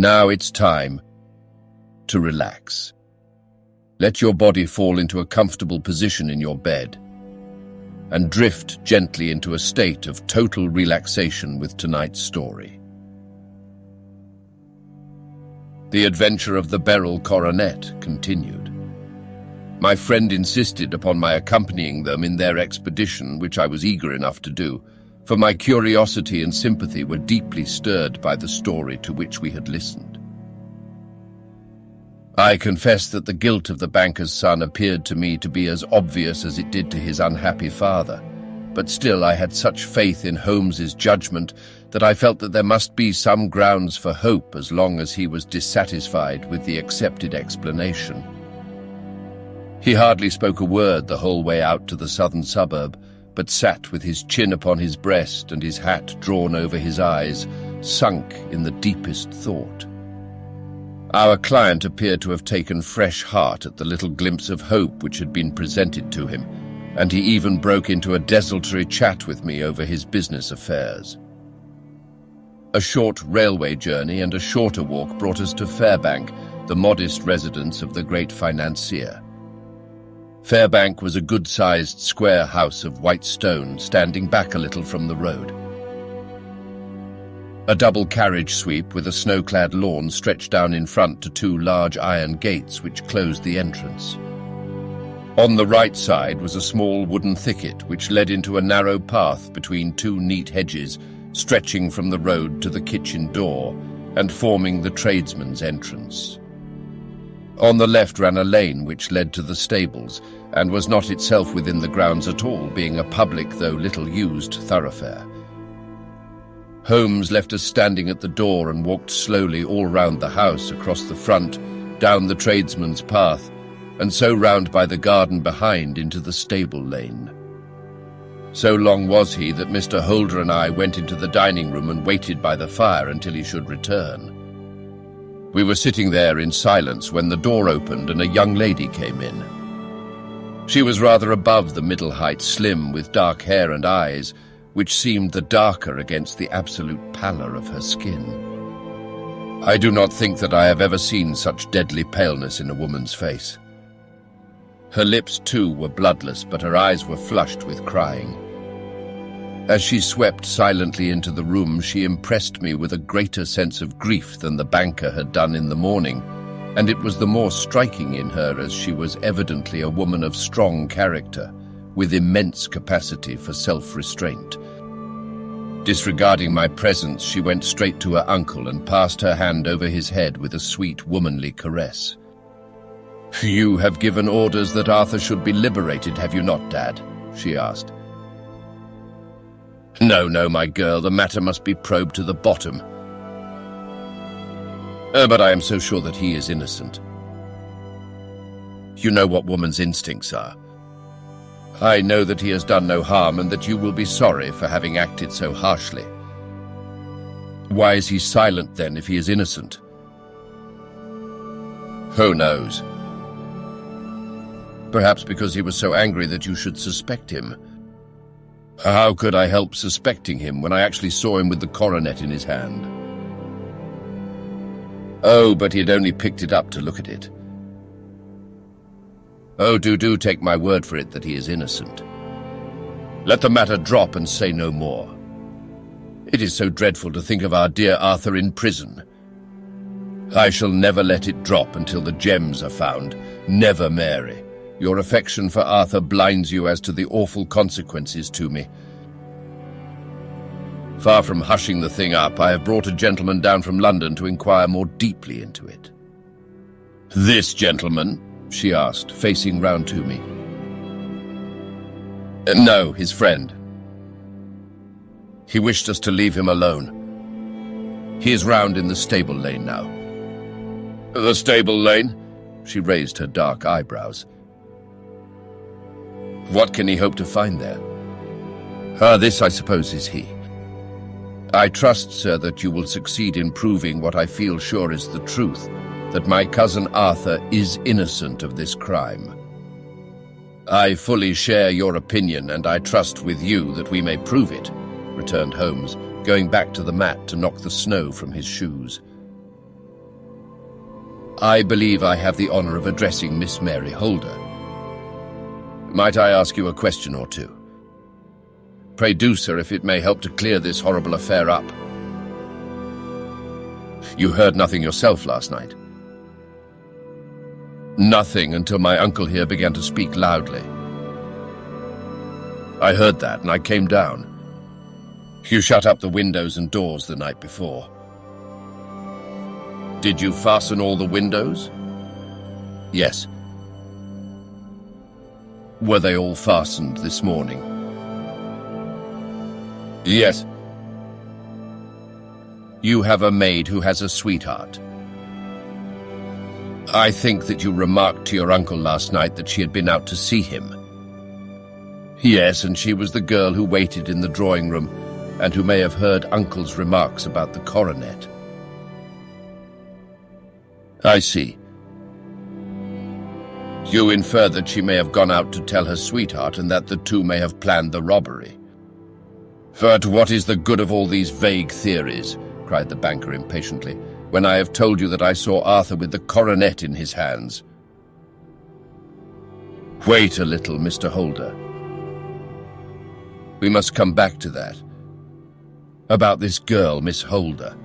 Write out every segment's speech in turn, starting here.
Now it's time to relax. Let your body fall into a comfortable position in your bed and drift gently into a state of total relaxation with tonight's story. The adventure of the Beryl Coronet continued. My friend insisted upon my accompanying them in their expedition, which I was eager enough to do, for my curiosity and sympathy were deeply stirred by the story to which we had listened. I confess that the guilt of the banker's son appeared to me to be as obvious as it did to his unhappy father, but still I had such faith in Holmes's judgment that I felt that there must be some grounds for hope as long as he was dissatisfied with the accepted explanation. He hardly spoke a word the whole way out to the southern suburb, but sat with his chin upon his breast and his hat drawn over his eyes, sunk in the deepest thought. Our client appeared to have taken fresh heart at the little glimpse of hope which had been presented to him, and he even broke into a desultory chat with me over his business affairs. A short railway journey and a shorter walk brought us to Fairbank, the modest residence of the great financier. Fairbank was a good-sized square house of white stone standing back a little from the road. A double carriage sweep with a snow-clad lawn stretched down in front to two large iron gates which closed the entrance. On the right side was a small wooden thicket which led into a narrow path between two neat hedges stretching from the road to the kitchen door and forming the tradesman's entrance. On the left ran a lane which led to the stables and was not itself within the grounds at all, being a public though little-used thoroughfare. Holmes left us standing at the door and walked slowly all round the house, across the front, down the tradesman's path, and so round by the garden behind into the stable lane. So long was he that Mr. Holder and I went into the dining room and waited by the fire until he should return. We were sitting there in silence when the door opened and a young lady came in. She was rather above the middle height, slim, with dark hair and eyes, which seemed the darker against the absolute pallor of her skin. I do not think that I have ever seen such deadly paleness in a woman's face. Her lips, too, were bloodless, but her eyes were flushed with crying. As she swept silently into the room, she impressed me with a greater sense of grief than the banker had done in the morning, and it was the more striking in her as she was evidently a woman of strong character, with immense capacity for self-restraint. Disregarding my presence, she went straight to her uncle and passed her hand over his head with a sweet, womanly caress. "You have given orders that Arthur should be liberated, have you not, Dad?" she asked. No, my girl, the matter must be probed to the bottom. But I am so sure that he is innocent. You know what woman's instincts are. I know that he has done no harm and that you will be sorry for having acted so harshly. Why is he silent, then, if he is innocent? Who knows? Perhaps because he was so angry that you should suspect him. How could I help suspecting him when I actually saw him with the coronet in his hand? Oh, but he had only picked it up to look at it. Oh, do take my word for it that he is innocent. Let the matter drop and say no more. It is so dreadful to think of our dear Arthur in prison. I shall never let it drop until the gems are found. Never, Mary. Your affection for Arthur blinds you as to the awful consequences to me. Far from hushing the thing up, I have brought a gentleman down from London to inquire more deeply into it. This gentleman? She asked, facing round to me. No, his friend. He wished us to leave him alone. He is round in the stable lane now. The stable lane? She raised her dark eyebrows. What can he hope to find there? This, I suppose, is he. I trust, sir, that you will succeed in proving what I feel sure is the truth, that my cousin Arthur is innocent of this crime. I fully share your opinion, and I trust with you that we may prove it, returned Holmes, going back to the mat to knock the snow from his shoes. I believe I have the honor of addressing Miss Mary Holder. Might I ask you a question or two? Pray do, sir, if it may help to clear this horrible affair up. You heard nothing yourself last night? Nothing until my uncle here began to speak loudly. I heard that and I came down. You shut up the windows and doors the night before. Did you fasten all the windows? Yes. Were they all fastened this morning? Yes. You have a maid who has a sweetheart. I think that you remarked to your uncle last night that she had been out to see him. Yes, and she was the girl who waited in the drawing room and who may have heard Uncle's remarks about the coronet. I see. You infer that she may have gone out to tell her sweetheart and that the two may have planned the robbery. But what is the good of all these vague theories, cried the banker impatiently, when I have told you that I saw Arthur with the coronet in his hands? Wait a little, Mr. Holder. We must come back to that. About this girl, Miss Holder.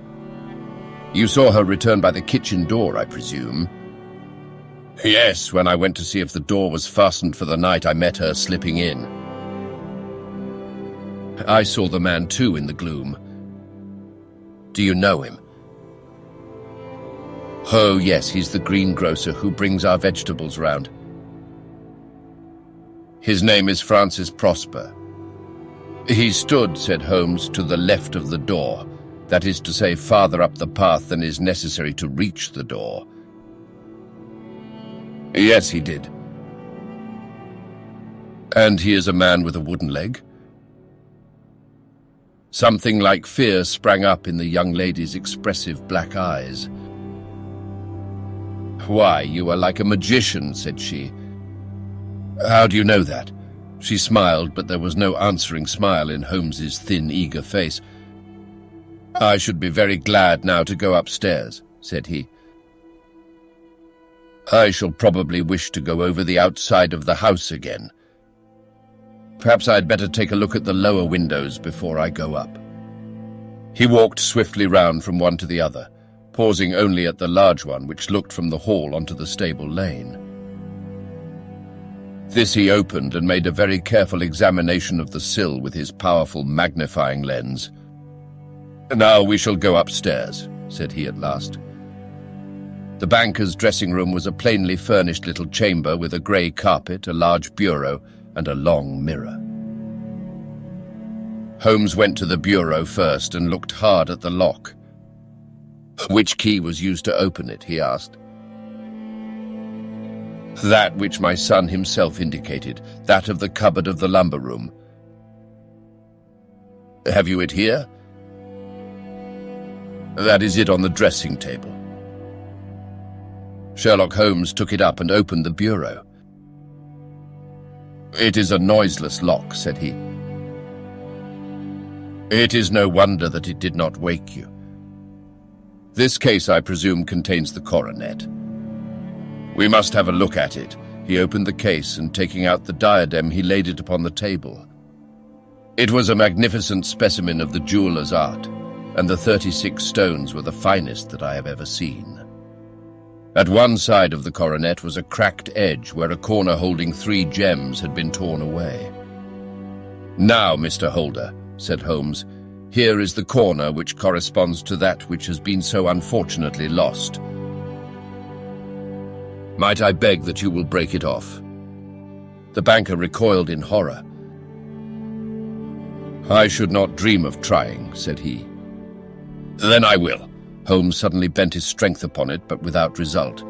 You saw her return by the kitchen door, I presume? Yes, when I went to see if the door was fastened for the night, I met her slipping in. I saw the man too in the gloom. Do you know him? Oh, yes, he's the greengrocer who brings our vegetables round. His name is Francis Prosper. He stood, said Holmes, to the left of the door, that is to say, farther up the path than is necessary to reach the door. Yes, he did. And he is a man with a wooden leg? Something like fear sprang up in the young lady's expressive black eyes. Why, you are like a magician, said she. How do you know that? She smiled, but there was no answering smile in Holmes's thin, eager face. I should be very glad now to go upstairs, said he. I shall probably wish to go over the outside of the house again. Perhaps I'd better take a look at the lower windows before I go up. He walked swiftly round from one to the other, pausing only at the large one which looked from the hall onto the stable lane. This he opened and made a very careful examination of the sill with his powerful magnifying lens. Now we shall go upstairs, said he at last. The banker's dressing room was a plainly furnished little chamber with a grey carpet, a large bureau, and a long mirror. Holmes went to the bureau first and looked hard at the lock. Which key was used to open it, he asked. That which my son himself indicated, that of the cupboard of the lumber room. Have you it here? That is it on the dressing table. Sherlock Holmes took it up and opened the bureau. It is a noiseless lock, said he. It is no wonder that it did not wake you. This case, I presume, contains the coronet. We must have a look at it. He opened the case, and taking out the diadem, he laid it upon the table. It was a magnificent specimen of the jeweller's art, and the 36 stones were the finest that I have ever seen. At one side of the coronet was a cracked edge where a corner holding 3 gems had been torn away. Now, Mr. Holder, said Holmes, here is the corner which corresponds to that which has been so unfortunately lost. Might I beg that you will break it off? The banker recoiled in horror. I should not dream of trying, said he. Then I will. Holmes suddenly bent his strength upon it, but without result.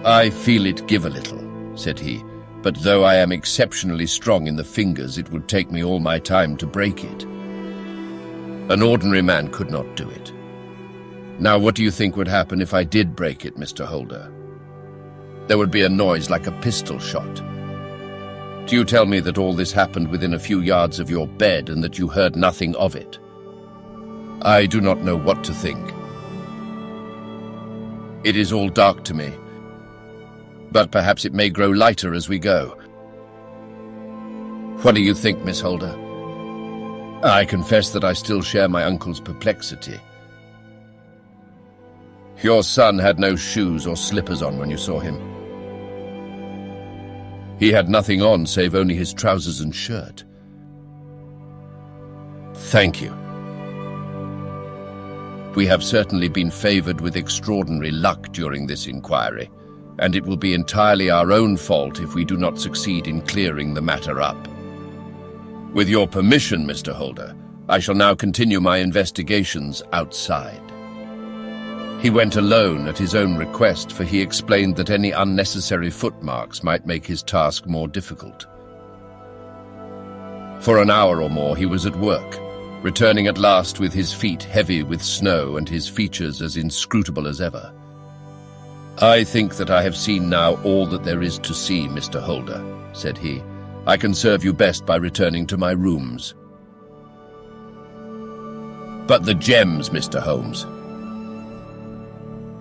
I feel it give a little, said he, but though I am exceptionally strong in the fingers, it would take me all my time to break it. An ordinary man could not do it. Now, what do you think would happen if I did break it, Mr. Holder? There would be a noise like a pistol shot. Do you tell me that all this happened within a few yards of your bed and that you heard nothing of it? I do not know what to think. It is all dark to me, but perhaps it may grow lighter as we go. What do you think, Miss Holder? I confess that I still share my uncle's perplexity. Your son had no shoes or slippers on when you saw him. He had nothing on save only his trousers and shirt. Thank you. We have certainly been favored with extraordinary luck during this inquiry, and it will be entirely our own fault if we do not succeed in clearing the matter up. With your permission, Mr. Holder, I shall now continue my investigations outside. He went alone at his own request, for he explained that any unnecessary footmarks might make his task more difficult. For an hour or more he was at work, returning at last with his feet heavy with snow and his features as inscrutable as ever. I think that I have seen now all that there is to see, Mr. Holder, said he. I can serve you best by returning to my rooms. But the gems, Mr. Holmes.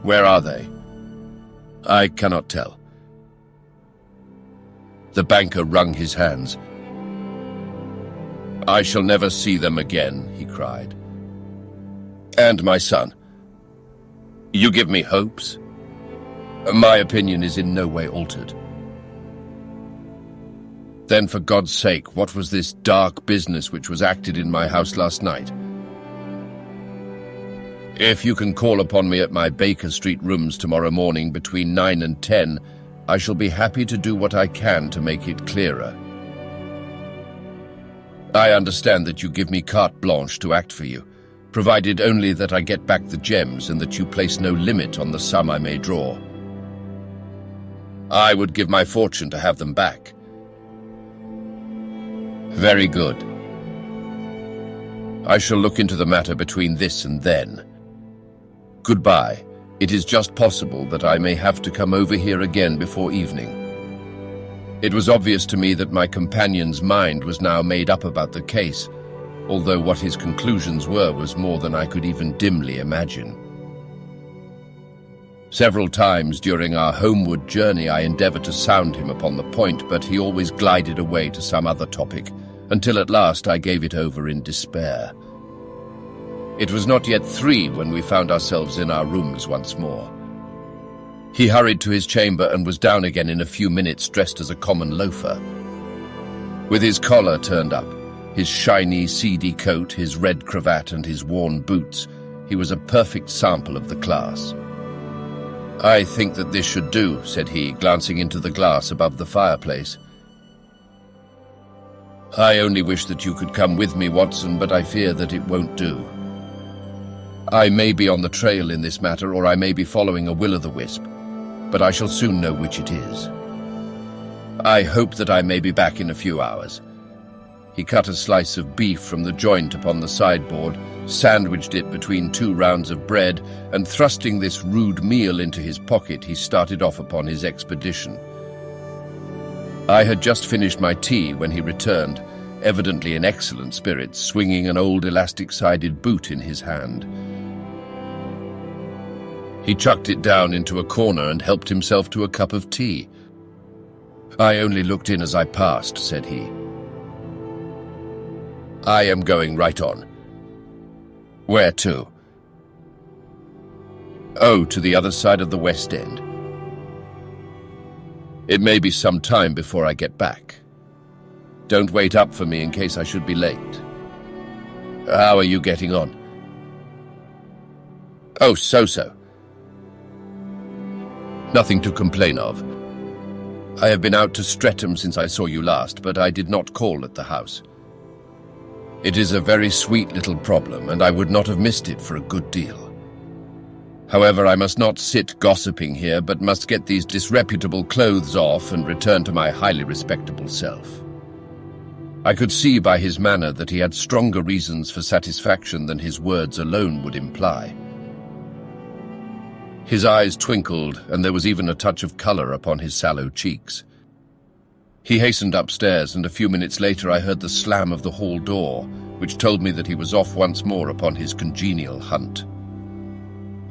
Where are they? I cannot tell. The banker wrung his hands. I shall never see them again, he cried. And my son. You give me hopes? My opinion is in no way altered. Then, for God's sake, what was this dark business which was acted in my house last night? If you can call upon me at my Baker Street rooms tomorrow morning between 9 and 10, I shall be happy to do what I can to make it clearer. I understand that you give me carte blanche to act for you, provided only that I get back the gems and that you place no limit on the sum I may draw. I would give my fortune to have them back. Very good. I shall look into the matter between this and then. Goodbye. It is just possible that I may have to come over here again before evening. It was obvious to me that my companion's mind was now made up about the case, although what his conclusions were was more than I could even dimly imagine. Several times during our homeward journey I endeavored to sound him upon the point, but he always glided away to some other topic, until at last I gave it over in despair. It was not yet 3 when we found ourselves in our rooms once more. He hurried to his chamber and was down again in a few minutes, dressed as a common loafer. With his collar turned up, his shiny, seedy coat, his red cravat, and his worn boots, he was a perfect sample of the class. I think that this should do, said he, glancing into the glass above the fireplace. I only wish that you could come with me, Watson, but I fear that it won't do. I may be on the trail in this matter, or I may be following a will-o'-the-wisp, but I shall soon know which it is. I hope that I may be back in a few hours. He cut a slice of beef from the joint upon the sideboard, sandwiched it between 2 rounds of bread, and thrusting this rude meal into his pocket, he started off upon his expedition. I had just finished my tea when he returned, evidently in excellent spirits, swinging an old elastic-sided boot in his hand. He chucked it down into a corner and helped himself to a cup of tea. I only looked in as I passed, said he. I am going right on. Where to? Oh, to the other side of the West End. It may be some time before I get back. Don't wait up for me in case I should be late. How are you getting on? Oh, so-so. Nothing to complain of. I have been out to Streatham since I saw you last, but I did not call at the house. It is a very sweet little problem, and I would not have missed it for a good deal. However, I must not sit gossiping here, but must get these disreputable clothes off and return to my highly respectable self. I could see by his manner that he had stronger reasons for satisfaction than his words alone would imply. His eyes twinkled, and there was even a touch of color upon his sallow cheeks. He hastened upstairs, and a few minutes later I heard the slam of the hall door, which told me that he was off once more upon his congenial hunt.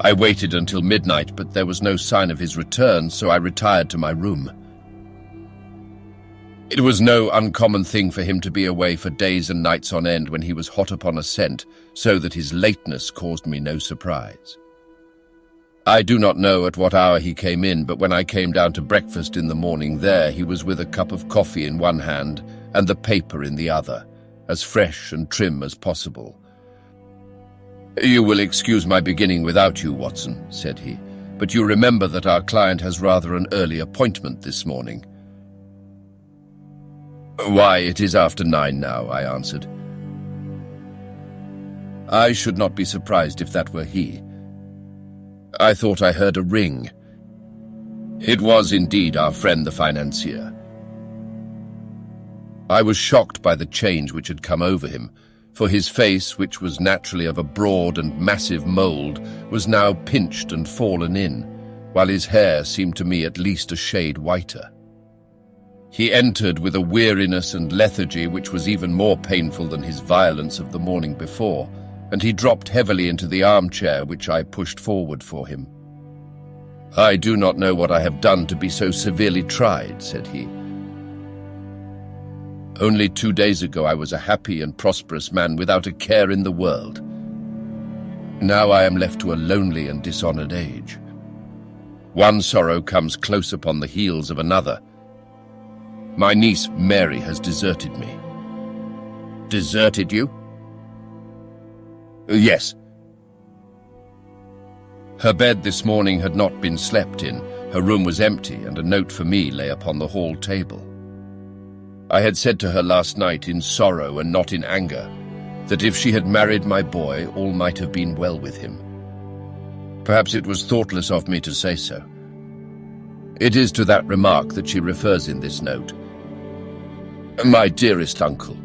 I waited until midnight, but there was no sign of his return, so I retired to my room. It was no uncommon thing for him to be away for days and nights on end when he was hot upon a scent, so that his lateness caused me no surprise. I do not know at what hour he came in, but when I came down to breakfast in the morning there, he was with a cup of coffee in one hand and the paper in the other, as fresh and trim as possible. "You will excuse my beginning without you, Watson," said he, "but you remember that our client has rather an early appointment this morning." "Why, it is after 9 now," I answered. I should not be surprised if that were he. I thought I heard a ring. It was indeed our friend the financier. I was shocked by the change which had come over him, for his face, which was naturally of a broad and massive mould, was now pinched and fallen in, while his hair seemed to me at least a shade whiter. He entered with a weariness and lethargy which was even more painful than his violence of the morning before, and he dropped heavily into the armchair which I pushed forward for him. "I do not know what I have done to be so severely tried," said he. "Only 2 days ago I was a happy and prosperous man without a care in the world. Now I am left to a lonely and dishonored age. One sorrow comes close upon the heels of another. My niece Mary has deserted me." "Deserted you?" "Yes. Her bed this morning had not been slept in, her room was empty, and a note for me lay upon the hall table. I had said to her last night, in sorrow and not in anger, that if she had married my boy, all might have been well with him. Perhaps it was thoughtless of me to say so. It is to that remark that she refers in this note. My dearest uncle,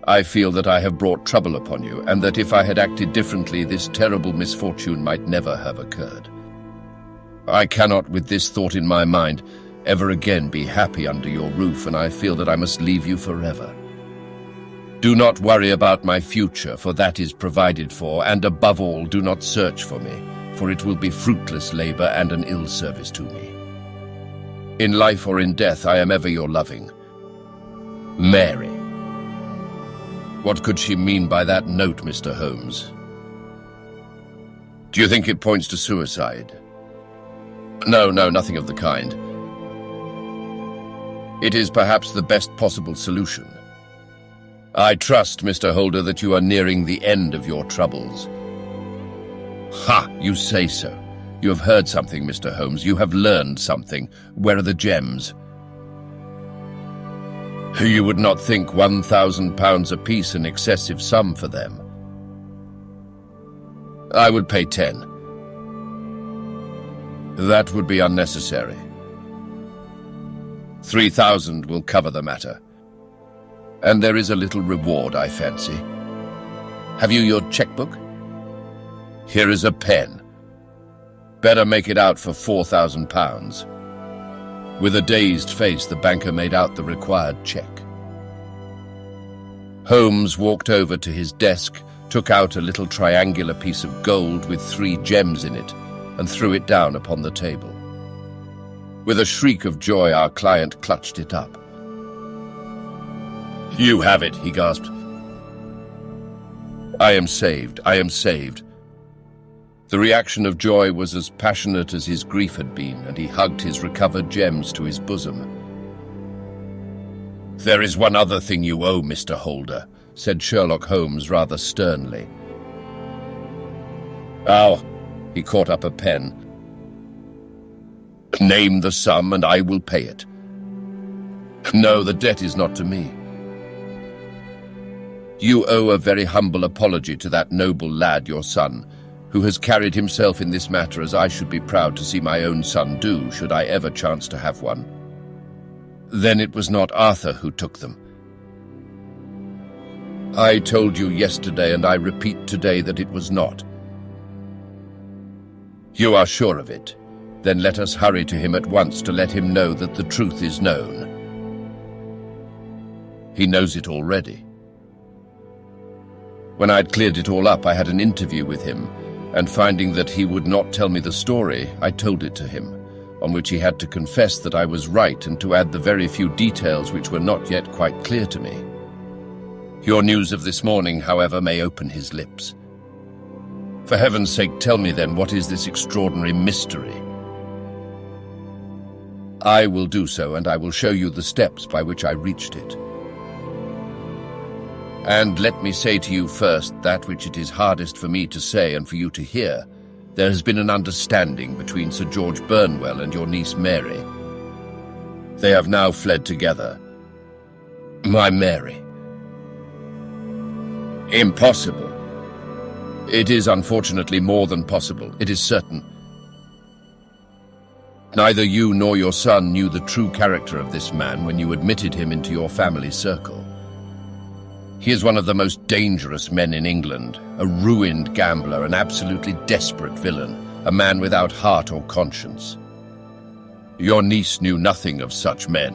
I feel that I have brought trouble upon you, and that if I had acted differently, this terrible misfortune might never have occurred. I cannot, with this thought in my mind, ever again be happy under your roof, and I feel that I must leave you forever. Do not worry about my future, for that is provided for, and above all, do not search for me, for it will be fruitless labor and an ill service to me. In life or in death, I am ever your loving Mary." What could she mean by that note, Mr. Holmes? Do you think it points to suicide? No, nothing of the kind. It is perhaps the best possible solution. I trust, Mr. Holder, that you are nearing the end of your troubles. Ha! You say so. You have heard something, Mr. Holmes. You have learned something. Where are the gems? You would not think £1,000 apiece an excessive sum for them. I would pay 10. That would be unnecessary. 3,000 will cover the matter. And there is a little reward, I fancy. Have you your checkbook? Here is a pen. Better make it out for £4,000. With a dazed face, the banker made out the required check. Holmes walked over to his desk, took out a little triangular piece of gold with 3 gems in it, and threw it down upon the table. With a shriek of joy, our client clutched it up. "You have it," he gasped. I am saved. I am saved." The reaction of joy was as passionate as his grief had been, and he hugged his recovered gems to his bosom. "There is one other thing you owe, Mr. Holder," said Sherlock Holmes rather sternly. "Oh," he caught up a pen. "Name the sum and I will pay it." "No, the debt is not to me. You owe a very humble apology to that noble lad, your son, who has carried himself in this matter as I should be proud to see my own son do, should I ever chance to have one. Then it was not Arthur who took them. I told you yesterday, and I repeat today, that it was not. You are sure of it? Then let us hurry to him at once to let him know that the truth is known. He knows it already. When I'd cleared it all up, I had an interview with him, and finding that he would not tell me the story, I told it to him, on which he had to confess that I was right and to add the very few details which were not yet quite clear to me. Your news of this morning, however, may open his lips. For heaven's sake, tell me then, what is this extraordinary mystery? I will do so, and I will show you the steps by which I reached it. And let me say to you first that which it is hardest for me to say and for you to hear. There has been an understanding between Sir George Burnwell and your niece Mary. They have now fled together. My Mary. Impossible. It is unfortunately more than possible. It is certain. Neither you nor your son knew the true character of this man when you admitted him into your family circle. He is one of the most dangerous men in England, a ruined gambler, an absolutely desperate villain, a man without heart or conscience. Your niece knew nothing of such men.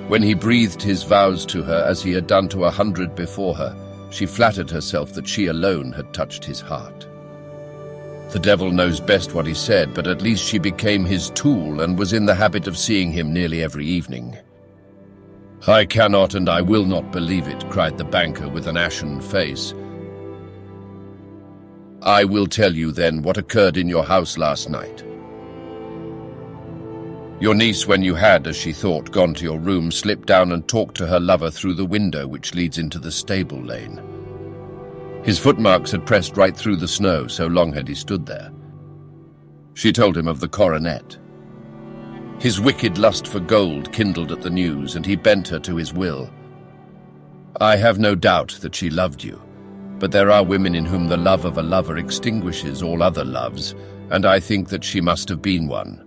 When he breathed his vows to her, as he had done to 100 before her, she flattered herself that she alone had touched his heart. The devil knows best what he said, but at least she became his tool and was in the habit of seeing him nearly every evening. I cannot and I will not believe it, cried the banker with an ashen face. I will tell you then what occurred in your house last night. Your niece, when you had, as she thought, gone to your room, slipped down and talked to her lover through the window which leads into the stable lane. His footmarks had pressed right through the snow, so long had he stood there. She told him of the coronet. His wicked lust for gold kindled at the news, and he bent her to his will. I have no doubt that she loved you, but there are women in whom the love of a lover extinguishes all other loves, and I think that she must have been one.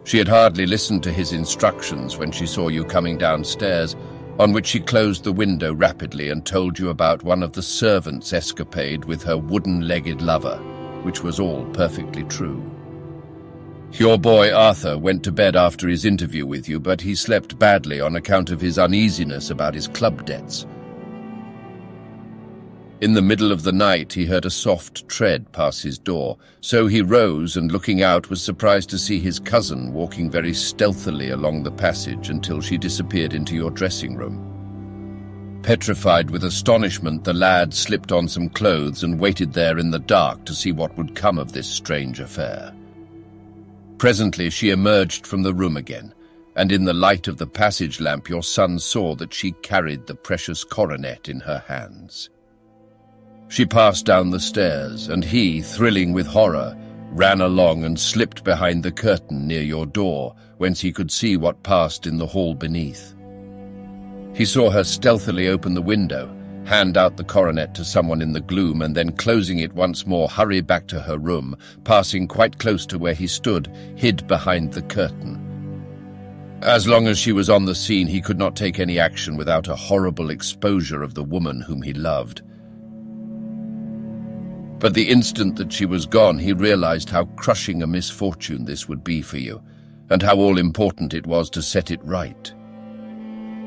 She had hardly listened to his instructions when she saw you coming downstairs, on which she closed the window rapidly and told you about one of the servants' escapade with her wooden-legged lover, which was all perfectly true. Your boy Arthur went to bed after his interview with you, but he slept badly on account of his uneasiness about his club debts. In the middle of the night he heard a soft tread pass his door, so he rose and, looking out, was surprised to see his cousin walking very stealthily along the passage until she disappeared into your dressing room. Petrified with astonishment, the lad slipped on some clothes and waited there in the dark to see what would come of this strange affair. Presently she emerged from the room again, and in the light of the passage lamp your son saw that she carried the precious coronet in her hands. She passed down the stairs, and he, thrilling with horror, ran along and slipped behind the curtain near your door, whence he could see what passed in the hall beneath. He saw her stealthily open the window, hand out the coronet to someone in the gloom, and then, closing it once more, hurry back to her room, passing quite close to where he stood, hid behind the curtain. As long as she was on the scene, he could not take any action without a horrible exposure of the woman whom he loved. But the instant that she was gone, he realized how crushing a misfortune this would be for you, and how all-important it was to set it right.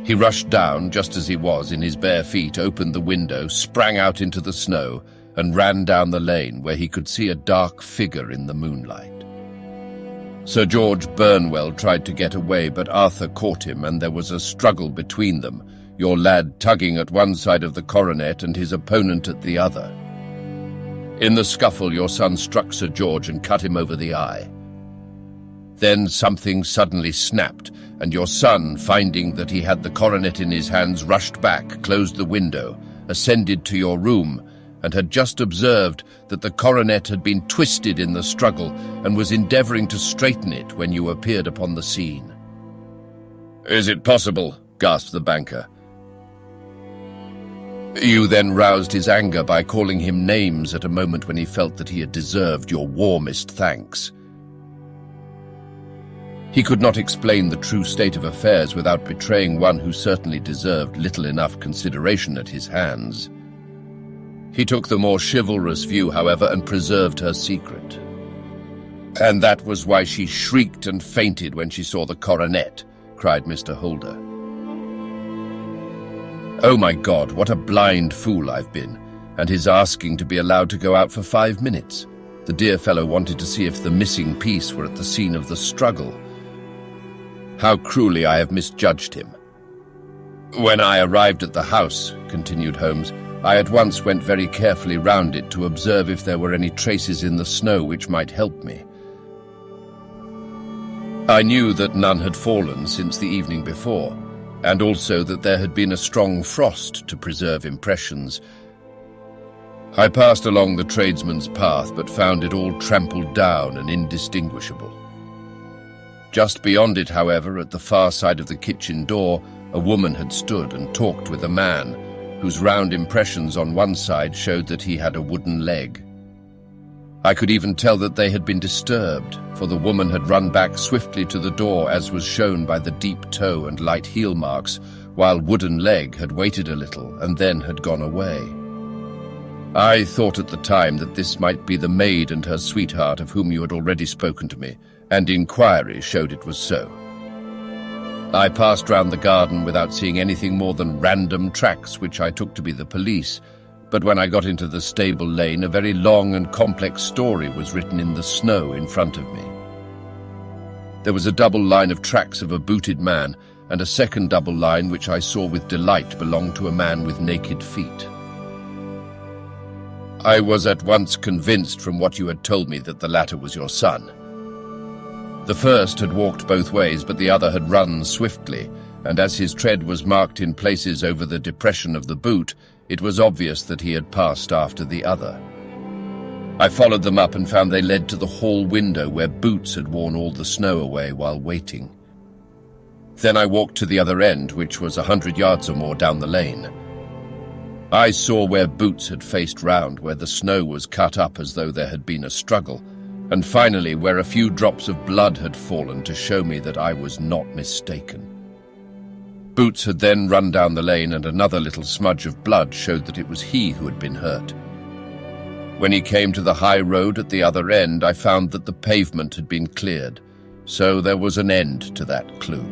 He rushed down, just as he was, in his bare feet, opened the window, sprang out into the snow, and ran down the lane, where he could see a dark figure in the moonlight. Sir George Burnwell tried to get away, but Arthur caught him, and there was a struggle between them, your lad tugging at one side of the coronet and his opponent at the other. In the scuffle, your son struck Sir George and cut him over the eye. Then something suddenly snapped, and your son, finding that he had the coronet in his hands, rushed back, closed the window, ascended to your room, and had just observed that the coronet had been twisted in the struggle and was endeavoring to straighten it when you appeared upon the scene. "Is it possible?" gasped the banker. You then roused his anger by calling him names at a moment when he felt that he had deserved your warmest thanks. He could not explain the true state of affairs without betraying one who certainly deserved little enough consideration at his hands. He took the more chivalrous view, however, and preserved her secret. And that was why she shrieked and fainted when she saw the coronet, cried Mr. Holder. Oh my God, what a blind fool I've been. And his asking to be allowed to go out for 5 minutes. The dear fellow wanted to see if the missing piece were at the scene of the struggle. How cruelly I have misjudged him. When I arrived at the house, continued Holmes, I at once went very carefully round it to observe if there were any traces in the snow which might help me. I knew that none had fallen since the evening before, and also that there had been a strong frost to preserve impressions. I passed along the tradesman's path, but found it all trampled down and indistinguishable. Just beyond it, however, at the far side of the kitchen door, a woman had stood and talked with a man, whose round impressions on one side showed that he had a wooden leg. I could even tell that they had been disturbed, for the woman had run back swiftly to the door, as was shown by the deep toe and light heel marks, while wooden leg had waited a little and then had gone away. I thought at the time that this might be the maid and her sweetheart of whom you had already spoken to me, and inquiry showed it was so. I passed round the garden without seeing anything more than random tracks which I took to be the police, but when I got into the stable lane, a very long and complex story was written in the snow in front of me. There was a double line of tracks of a booted man, and a second double line which I saw with delight belonged to a man with naked feet. I was at once convinced from what you had told me that the latter was your son. The first had walked both ways, but the other had run swiftly, and as his tread was marked in places over the depression of the boot, it was obvious that he had passed after the other. I followed them up and found they led to the hall window where Boots had worn all the snow away while waiting. Then I walked to the other end, which was 100 yards or more down the lane. I saw where Boots had faced round, where the snow was cut up as though there had been a struggle, and finally where a few drops of blood had fallen to show me that I was not mistaken. Boots had then run down the lane, and another little smudge of blood showed that it was he who had been hurt. When he came to the high road at the other end, I found that the pavement had been cleared, so there was an end to that clue.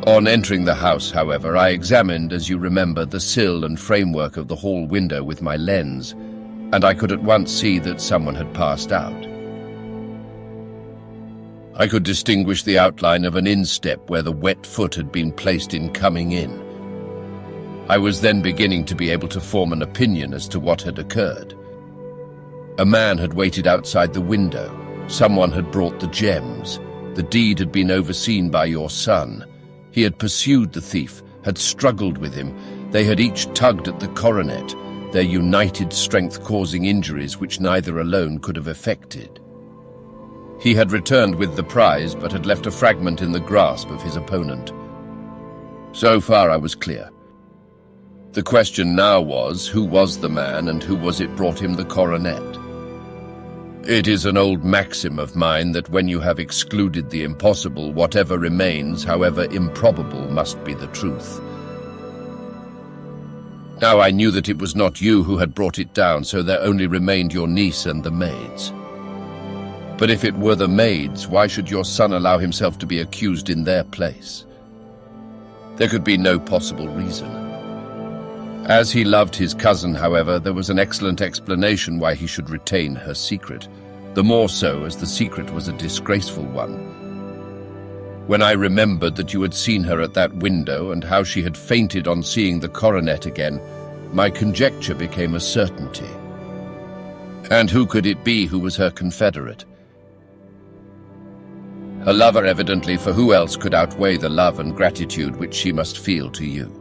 On entering the house, however, I examined, as you remember, the sill and framework of the hall window with my lens, and I could at once see that someone had passed out. I could distinguish the outline of an instep where the wet foot had been placed in coming in. I was then beginning to be able to form an opinion as to what had occurred. A man had waited outside the window. Someone had brought the gems. The deed had been overseen by your son. He had pursued the thief, had struggled with him. They had each tugged at the coronet, their united strength causing injuries which neither alone could have effected. He had returned with the prize, but had left a fragment in the grasp of his opponent. So far I was clear. The question now was, who was the man and who was it brought him the coronet? It is an old maxim of mine that when you have excluded the impossible, whatever remains, however improbable, must be the truth. Now I knew that it was not you who had brought it down, so there only remained your niece and the maids. But if it were the maids, why should your son allow himself to be accused in their place? There could be no possible reason. As he loved his cousin, however, there was an excellent explanation why he should retain her secret, the more so as the secret was a disgraceful one. When I remembered that you had seen her at that window and how she had fainted on seeing the coronet again, my conjecture became a certainty. And who could it be who was her confederate? Her lover, evidently, for who else could outweigh the love and gratitude which she must feel to you?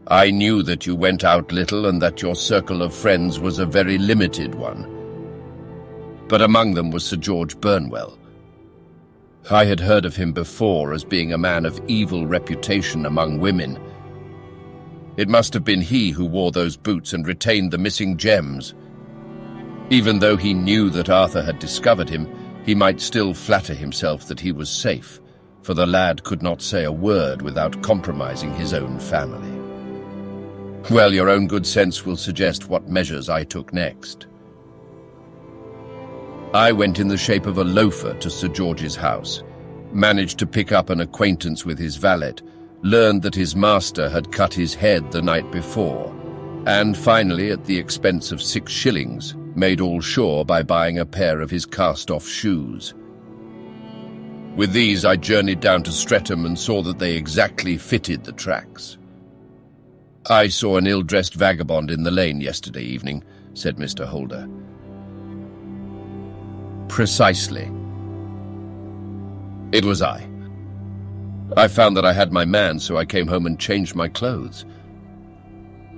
I knew that you went out little and that your circle of friends was a very limited one. But among them was Sir George Burnwell. I had heard of him before as being a man of evil reputation among women. It must have been he who wore those boots and retained the missing gems. Even though he knew that Arthur had discovered him, he might still flatter himself that he was safe, for the lad could not say a word without compromising his own family. Well, your own good sense will suggest what measures I took next. I went in the shape of a loafer to Sir George's house, managed to pick up an acquaintance with his valet, learned that his master had cut his head the night before, and finally, at the expense of 6 shillings, made all sure by buying a pair of his cast-off shoes. With these, I journeyed down to Streatham and saw that they exactly fitted the tracks. "I saw an ill-dressed vagabond in the lane yesterday evening," said Mr. Holder. "Precisely. It was I. I found that I had my man, so I came home and changed my clothes.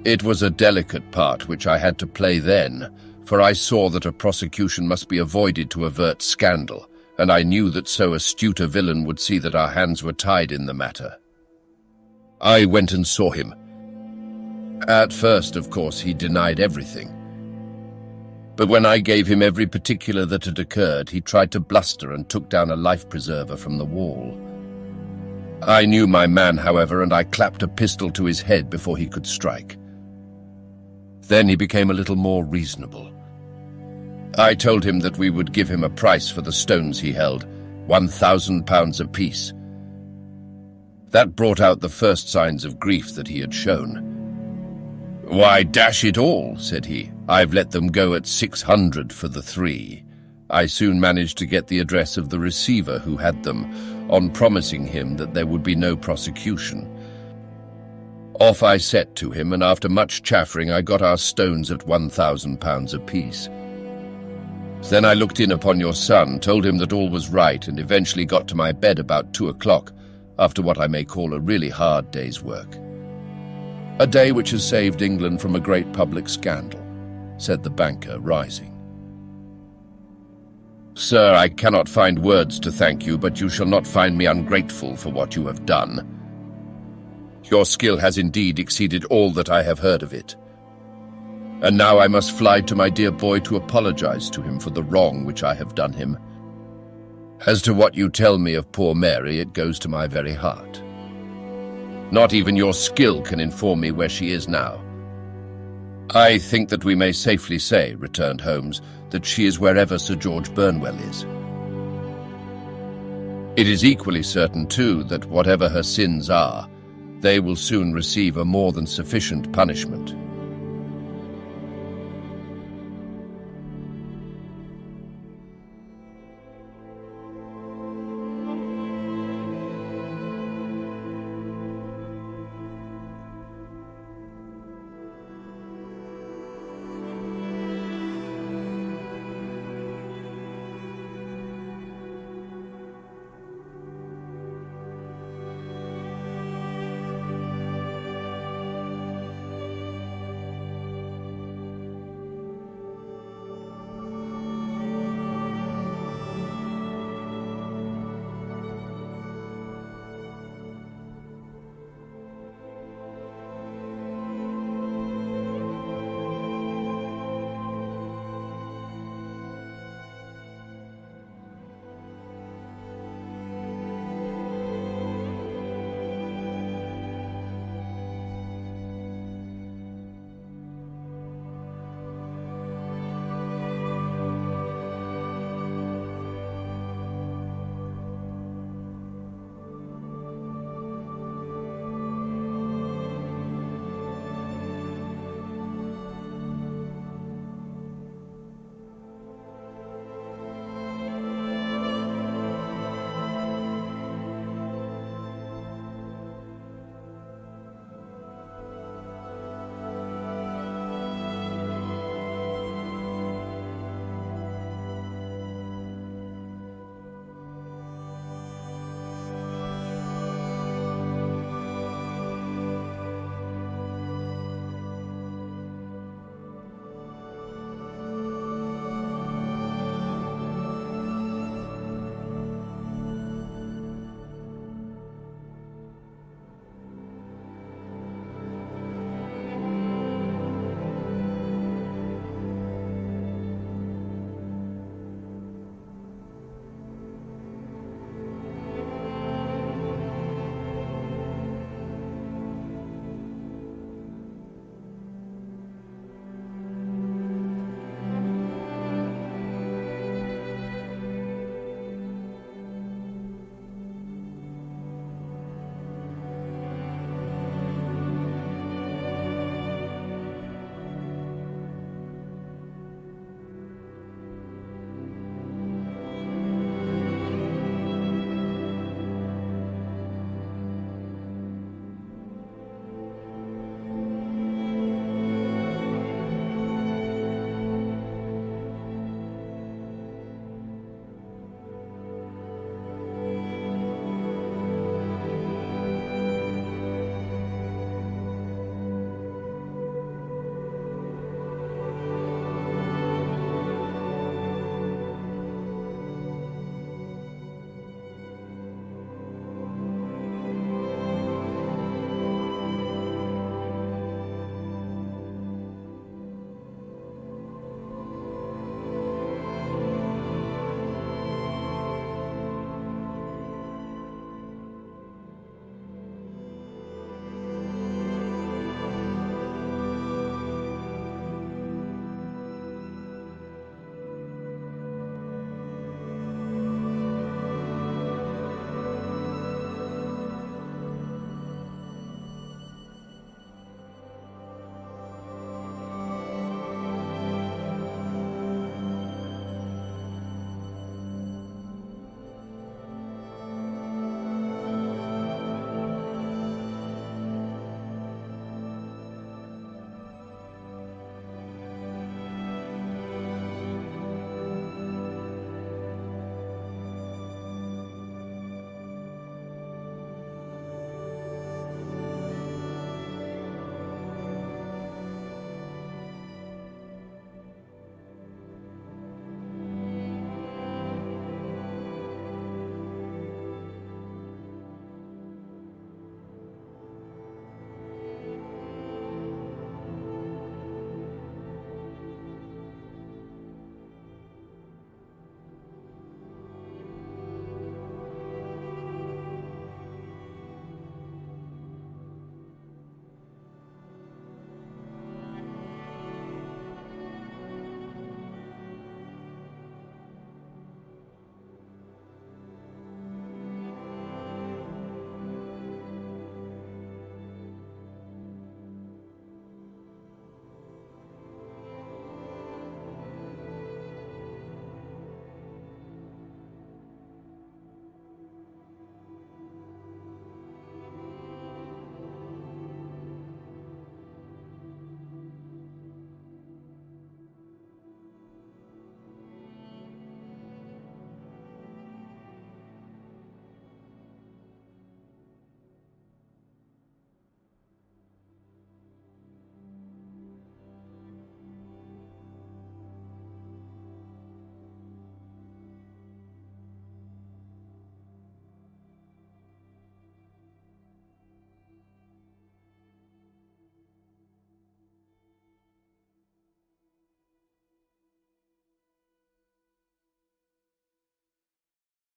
It was a delicate part which I had to play then, for I saw that a prosecution must be avoided to avert scandal, and I knew that so astute a villain would see that our hands were tied in the matter. I went and saw him. At first, of course, he denied everything. But when I gave him every particular that had occurred, he tried to bluster and took down a life-preserver from the wall. I knew my man, however, and I clapped a pistol to his head before he could strike. Then he became a little more reasonable. I told him that we would give him a price for the stones he held, £1,000 apiece. That brought out the first signs of grief that he had shown. "Why, dash it all," said he, "I've let them go at 600 for the 3. I soon managed to get the address of the receiver who had them, on promising him that there would be no prosecution. Off I set to him, and after much chaffering I got our stones at £1,000 apiece. Then I looked in upon your son, told him that all was right, and eventually got to my bed about 2 o'clock, after what I may call a really hard day's work. A day which has saved England from a great public scandal," said the banker, rising. "Sir, I cannot find words to thank you, but you shall not find me ungrateful for what you have done. Your skill has indeed exceeded all that I have heard of it. And now I must fly to my dear boy to apologize to him for the wrong which I have done him. As to what you tell me of poor Mary, it goes to my very heart. Not even your skill can inform me where she is now." "I think that we may safely say," returned Holmes, "that she is wherever Sir George Burnwell is. It is equally certain, too, that whatever her sins are, they will soon receive a more than sufficient punishment."